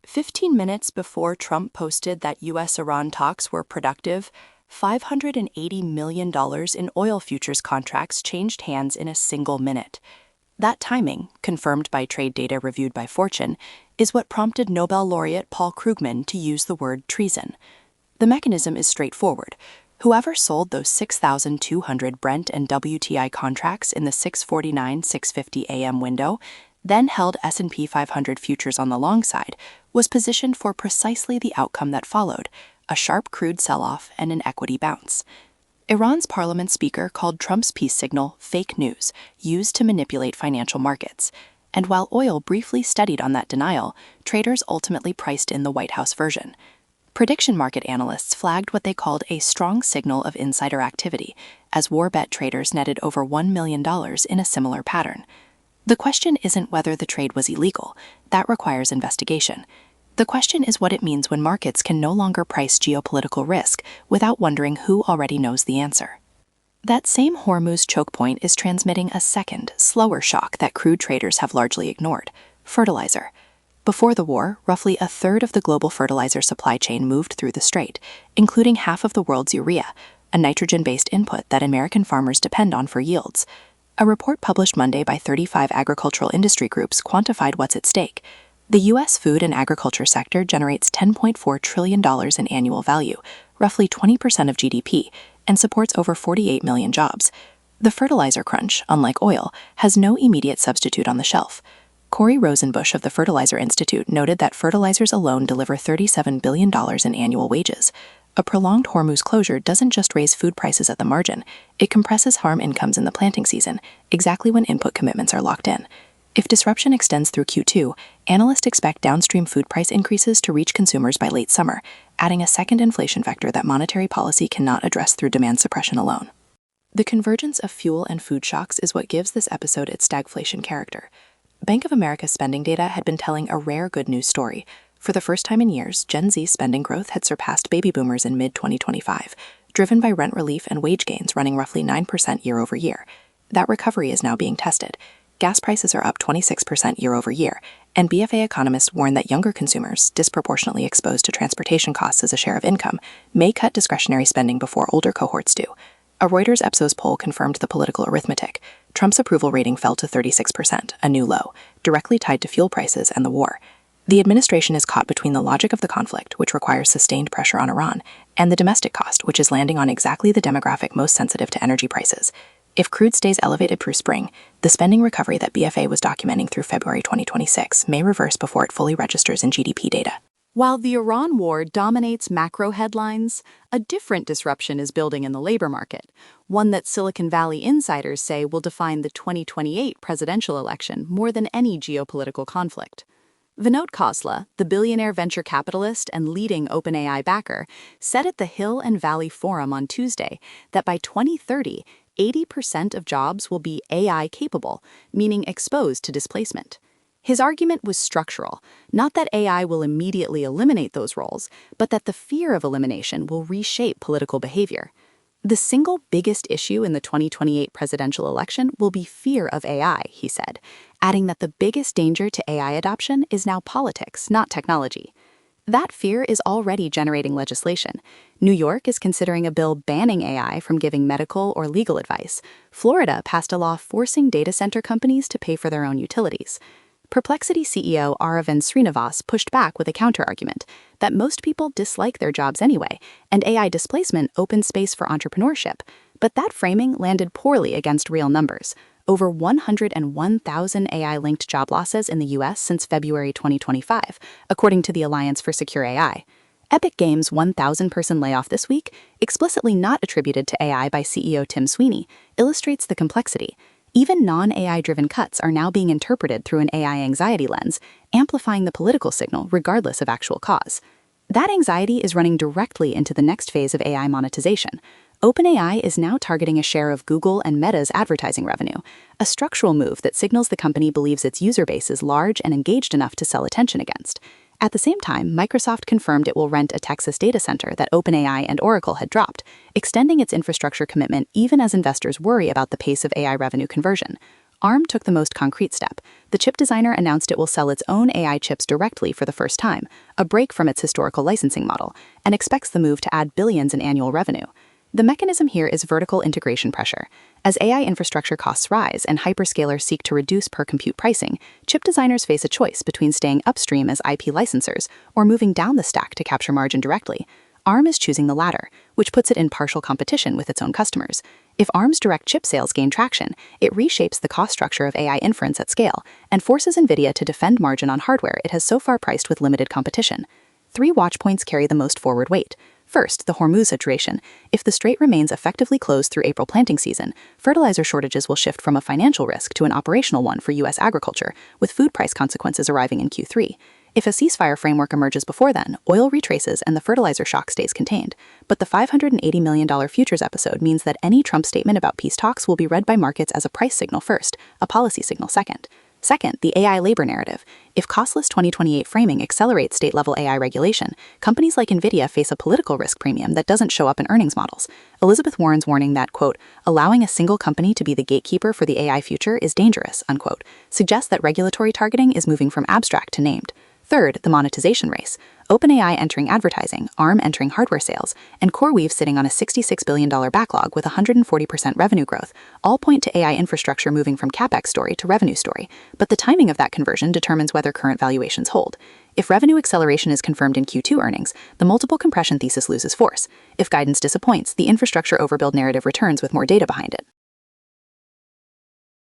15 minutes before Trump posted that U.S.-Iran talks were productive, $580 million in oil futures contracts changed hands in a single minute. That timing, confirmed by trade data reviewed by Fortune, is what prompted Nobel laureate Paul Krugman to use the word treason. The mechanism is straightforward. Whoever sold those 6,200 Brent and WTI contracts in the 6:49-6:50 a.m. window, then held S&P 500 futures on the long side, was positioned for precisely the outcome that followed, a sharp crude sell-off and an equity bounce. Iran's parliament speaker called Trump's peace signal fake news, used to manipulate financial markets. And while oil briefly steadied on that denial, traders ultimately priced in the White House version. Prediction market analysts flagged what they called a strong signal of insider activity, as war bet traders netted over $1 million in a similar pattern. The question isn't whether the trade was illegal. That requires investigation. The question is what it means when markets can no longer price geopolitical risk without wondering who already knows the answer. That same Hormuz choke point is transmitting a second, slower shock that crude traders have largely ignored: fertilizer. Before the war, roughly a third of the global fertilizer supply chain moved through the strait, including half of the world's urea, a nitrogen-based input that American farmers depend on for yields. A report published Monday by 35 agricultural industry groups quantified what's at stake. The U.S. food and agriculture sector generates $10.4 trillion in annual value, roughly 20% of GDP, and supports over 48 million jobs. The fertilizer crunch, unlike oil, has no immediate substitute on the shelf. Corey Rosenbusch of the Fertilizer Institute noted that fertilizers alone deliver $37 billion in annual wages. A prolonged Hormuz closure doesn't just raise food prices at the margin, it compresses farm incomes in the planting season, exactly when input commitments are locked in. If disruption extends through Q2, analysts expect downstream food price increases to reach consumers by late summer, adding a second inflation vector that monetary policy cannot address through demand suppression alone. The convergence of fuel and food shocks is what gives this episode its stagflation character. Bank of America's spending data had been telling a rare good news story. For the first time in years, Gen Z spending growth had surpassed baby boomers in mid-2025, driven by rent relief and wage gains running roughly 9% year over year. That recovery is now being tested. Gas prices are up 26% year over year, and BFA economists warn that younger consumers, disproportionately exposed to transportation costs as a share of income, may cut discretionary spending before older cohorts do. A Reuters Ipsos poll confirmed the political arithmetic. Trump's approval rating fell to 36%, a new low, directly tied to fuel prices and the war. The administration is caught between the logic of the conflict, which requires sustained pressure on Iran, and the domestic cost, which is landing on exactly the demographic most sensitive to energy prices. If crude stays elevated through spring, the spending recovery that BFA was documenting through February 2026 may reverse before it fully registers in GDP data. While the Iran war dominates macro headlines, a different disruption is building in the labor market, one that Silicon Valley insiders say will define the 2028 presidential election more than any geopolitical conflict. Vinod Khosla, the billionaire venture capitalist and leading OpenAI backer, said at the Hill and Valley Forum on Tuesday that by 2030, 80% of jobs will be AI-capable, meaning exposed to displacement. His argument was structural, not that AI will immediately eliminate those roles, but that the fear of elimination will reshape political behavior. The single biggest issue in the 2028 presidential election will be fear of AI, he said, adding that the biggest danger to AI adoption is now politics, not technology. That fear is already generating legislation. New York is considering a bill banning AI from giving medical or legal advice. Florida passed a law forcing data center companies to pay for their own utilities. Perplexity CEO Aravind Srinivas pushed back with a counterargument that most people dislike their jobs anyway, and AI displacement opens space for entrepreneurship. But that framing landed poorly against real numbers. Over 101,000 AI-linked job losses in the U.S. since February 2025, according to the Alliance for Secure AI. Epic Games' 1,000-person layoff this week, explicitly not attributed to AI by CEO Tim Sweeney, illustrates the complexity. Even non-AI-driven cuts are now being interpreted through an AI anxiety lens, amplifying the political signal regardless of actual cause. That anxiety is running directly into the next phase of AI monetization. OpenAI is now targeting a share of Google and Meta's advertising revenue, a structural move that signals the company believes its user base is large and engaged enough to sell attention against. At the same time, Microsoft confirmed it will rent a Texas data center that OpenAI and Oracle had dropped, extending its infrastructure commitment even as investors worry about the pace of AI revenue conversion. ARM took the most concrete step. The chip designer announced it will sell its own AI chips directly for the first time, a break from its historical licensing model, and expects the move to add billions in annual revenue. The mechanism here is vertical integration pressure. As AI infrastructure costs rise and hyperscalers seek to reduce per-compute pricing, chip designers face a choice between staying upstream as IP licensors or moving down the stack to capture margin directly. ARM is choosing the latter, which puts it in partial competition with its own customers. If ARM's direct chip sales gain traction, it reshapes the cost structure of AI inference at scale and forces Nvidia to defend margin on hardware it has so far priced with limited competition. 3 watch points carry the most forward weight. First, the Hormuz situation. If the strait remains effectively closed through April planting season, fertilizer shortages will shift from a financial risk to an operational one for U.S. agriculture, with food price consequences arriving in Q3. If a ceasefire framework emerges before then, oil retraces and the fertilizer shock stays contained. But the $580 million futures episode means that any Trump statement about peace talks will be read by markets as a price signal first, a policy signal second. Second, the AI labor narrative. If costless 2028 framing accelerates state-level AI regulation, companies like Nvidia face a political risk premium that doesn't show up in earnings models. Elizabeth Warren's warning that, quote, allowing a single company to be the gatekeeper for the AI future is dangerous, unquote, suggests that regulatory targeting is moving from abstract to named. Third, the monetization race. OpenAI entering advertising, ARM entering hardware sales, and CoreWeave sitting on a $66 billion backlog with 140% revenue growth, all point to AI infrastructure moving from capex story to revenue story. But the timing of that conversion determines whether current valuations hold. If revenue acceleration is confirmed in Q2 earnings, the multiple compression thesis loses force. If guidance disappoints, the infrastructure overbuild narrative returns with more data behind it.